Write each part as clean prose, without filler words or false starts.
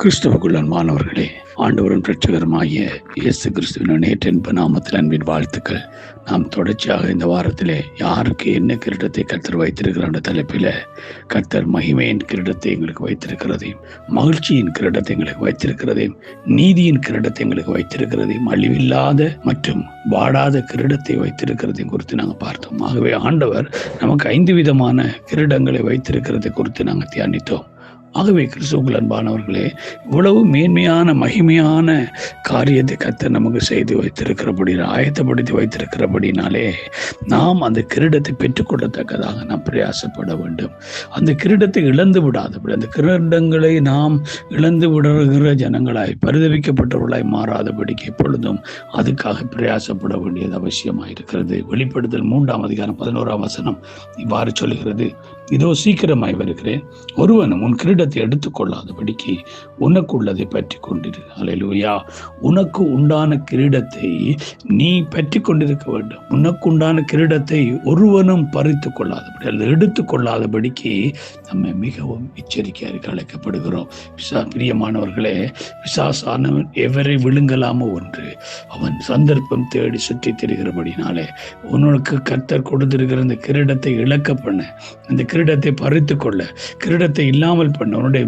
கிறிஸ்துவுக்குள் அன்பானவர்களே, ஆண்டவரின் இரட்சகருமாகிய இயேசு கிறிஸ்துவின் நேற்றின்ப நாமத்தில் அன்பின் வாழ்த்துக்கள். நாம் தொடர்ச்சியாக இந்த வாரத்திலே யாருக்கு என்ன கிரீடத்தை கர்த்தர் வைத்திருக்கிற என்ற தலைப்பில் கர்த்தர் மகிமையின் கிரீடத்தை எங்களுக்கு வைத்திருக்கிறதையும், மகிழ்ச்சியின் கிரீடத்தை எங்களுக்கு வைத்திருக்கிறதையும், நீதியின் கிரீடத்தை எங்களுக்கு வைத்திருக்கிறதையும், அழிவில்லாத மற்றும் வாடாத கிரீடத்தை வைத்திருக்கிறதையும் குறித்து நாங்கள் பார்த்தோம். ஆகவே ஆண்டவர் நமக்கு 5 விதமான கிரீடங்களை வைத்திருக்கிறதை குறித்து நாங்கள் தியானித்தோம். ஆகவே கிறிஸ்துவுக்குள் அன்பானவர்களே, இவ்வளவு மேன்மையான மகிமையான காரியத்தை கர்த்தர் நமக்கு செய்து வைத்திருக்கிறபடி, ஆயத்தப்படுத்தி வைத்திருக்கிறபடினாலே நாம் அந்த கிரீடத்தை பெற்றுக்கொள்ளத்தக்கதாக நாம் பிரயாசப்பட வேண்டும். அந்த கிரீடத்தை இழந்து விடாதபடி, அந்த கிரீடங்களை நாம் இழந்து விடுகிற ஜனங்களாய், பரிதவிக்கப்பட்டவர்களாய் மாறாதபடிக்கு எப்பொழுதும் அதுக்காக பிரயாசப்பட வேண்டியது அவசியமாயிருக்கிறது. வெளிப்படுத்தல் 3ஆம் அதிகாரம் 11ஆம் வசனம் இவ்வாறு சொல்கிறது: இதோ சீக்கிரமாய் வருகிறேன், ஒருவனும் உன் கிரீடத்தை எடுத்துக்கொள்ளாதபடிக்கு உனக்குள்ளதை பற்றி கொண்டிரு. அல்லேலூயா. உனக்கு உண்டான கிரீடத்தை நீ பற்றி கொண்டிருக்க வேண்டும். உனக்கு உண்டான கிரீடத்தை ஒருவனும் பறித்து கொள்ளாதபடி அல்லது எடுத்துக்கொள்ளாதபடிக்கு நம்ம மிகவும் எச்சரிக்கையாக அழைக்கப்படுகிறோம். பிரியமானவர்களே, பிசாசானவன் எவரை விழுங்கலாமோ ஒன்று அவன் சந்தர்ப்பம் தேடி சுற்றி திரிகிறபடினாலே உனக்கு கர்த்தர் கொடுத்திருக்கிற அந்த கிரீடத்தை இழக்க பண்ண, அந்த கிரீடத்தை பறித்து கொள்ள, கிரீடத்தை இல்லாமல் பண்ண, உன்னுடைய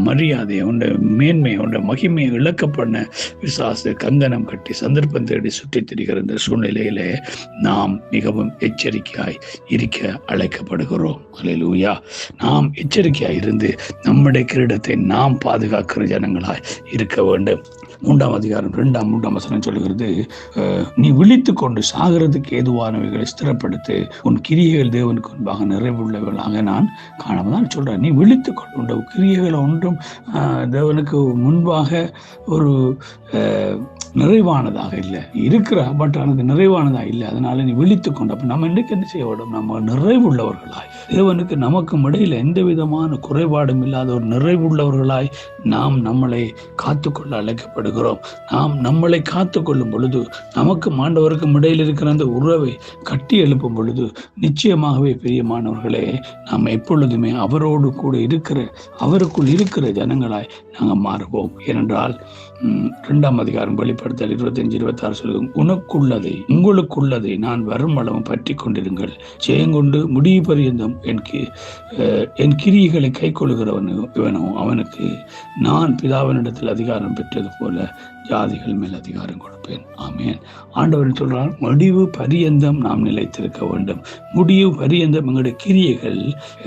மரியாதை, உன்னுடைய மேன்மை, உன்னுடைய மகிமையை இழக்க பண்ண விசாச கங்கணம் கட்டி சந்தர்ப்பம் தேடி சுற்றி திரிகிற இந்த சூழ்நிலையிலே நாம் மிகவும் எச்சரிக்கையாய் இருக்க அழைக்கப்படுகிறோம். அல்லேலூயா. நாம் எச்சரிக்கையாய் இருந்து நம்முடைய கிரீடத்தை நாம் பாதுகாக்கிற ஜனங்களாய் இருக்க வேண்டும். 3ஆம் அதிகாரம் 2-3 வசனம் சொல்லுகிறது: நீ விழித்து கொண்டு சாகிறதுக்கு ஏதுவானவைகளை ஸ்திரப்படுத்து, உன் கிரியைகள் தேவனுக்கு முன்பாக நிறைவுள்ளவர்களாக நான் காணாமல் சொல்றேன். நீ விழித்து கொண்டு, உன் கிரியைகள் ஒன்றும் தேவனுக்கு முன்பாக ஒரு நிறைவானதாக இல்லை இருக்கிற, பட் எனக்கு நிறைவானதாக இல்லை. அதனால நீ விழித்து கொண்டு. அப்போ நம்ம இன்றைக்கு என்ன செய்ய வேண்டும்? நம்ம நிறைவுள்ளவர்களாய், தேவனுக்கு நமக்கும் இடையில எந்த விதமான குறைபாடும் இல்லாத ஒரு நிறைவுள்ளவர்களாய் நாம் நம்மளை காத்துக்கொள்ள அழைக்கப்படுகிறோம். நாம் நம்மளை காத்துக்கொள்ளும் பொழுது, நமக்கு ஆண்டவருக்கும் இடையில் இருக்கிற அந்த உறவை கட்டி எழுப்பும் பொழுது நிச்சயமாகவே பிரியமானவர்களே, நாம் எப்பொழுதுமே அவரோடு கூட இருக்கிற, அவருக்குள் இருக்கிற ஜனங்களாய் நாங்கள் மாறுவோம். ஏனென்றால் 2ஆம் அதிகாரம் வெளிப்படுத்தல் 25-26 சொல்லுங்க: உனக்குள்ளதை, உங்களுக்குள்ளதை நான் வரும் அளவும் பற்றி கொண்டிருங்கள், ஜெயங்கொண்டு முடிவு பரியந்தம் என் கிரியைகளை கை கொள்கிறவனோ அவனுக்கு நான் பிதாவினிடத்தில் அதிகாரம் பெற்றது போல ஜாதிகள் மேல் அதிகாரம் கொடுப்பேன். ஆமேன். ஆண்டவர் சொல்றார், முடிவு பரியந்தம் நாம் நிலைத்திருக்க வேண்டும். முடிவு பரியந்தம் எங்களுடைய கிரியைகள்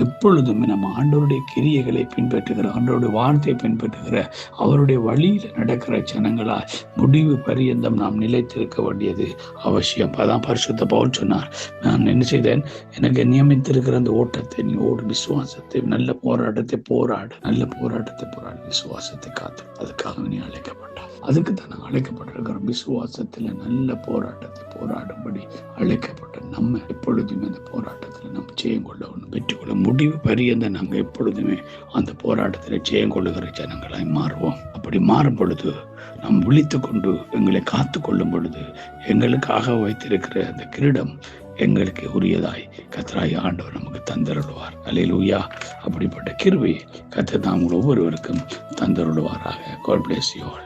எப்பொழுதுமே நம்ம ஆண்டவருடைய கிரியைகளை பின்பற்றுகிற, ஆண்டவருடைய வார்த்தையை பின்பற்றுகிற, அவருடைய வழியில் நடக்கிற ஜனங்களா முடிவு பரியந்தம் நாம் நிலைத்திருக்க வேண்டியது அவசியம். அதான் பரிசுத்த பவுல் சொன்னார், நான் என்ன செய்தேன்? எனக்கு நியமித்திருக்கிற அந்த ஓட்டத்தை நீ ஓடு, விசுவாசத்தை, நல்ல போராட்டத்தை போராடு, நல்ல போராட்டத்தை போராடு, விசுவாசத்தை காத்து. அதுக்காக நீ அழைக்கப்பட்டார். அதுக்கு தான் நாங்கள் அழைக்கப்பட்டிருக்கிறோம். விசுவாசத்தில் நல்ல போராட்டத்தை போராடும்படி அழைக்கப்பட்ட நம்ம எப்பொழுதுமே அந்த போராட்டத்தில் நம்ம ஜெயம் கொள்ள ஒன்று பெற்றுக்கொள்ள முடிவு பரியந்த நாங்கள் எப்பொழுதுமே அந்த போராட்டத்தில் ஜெயம் கொள்ளுகிற ஜனங்களாய் மாறுவோம். அப்படி மாறும் பொழுது நாம் விழித்து கொண்டு எங்களை காத்து கொள்ளும் பொழுது எங்களுக்காக வைத்திருக்கிற அந்த கிரீடம் எங்களுக்கு உரியதாய் கர்த்தராகிய ஆண்டவர் நமக்கு தந்தருள்வார். அல்லேலூயா. அப்படிப்பட்ட கிருபையை கர்த்தர் நாம் ஒவ்வொருவருக்கும் தந்தருள்வாராக. God bless you all.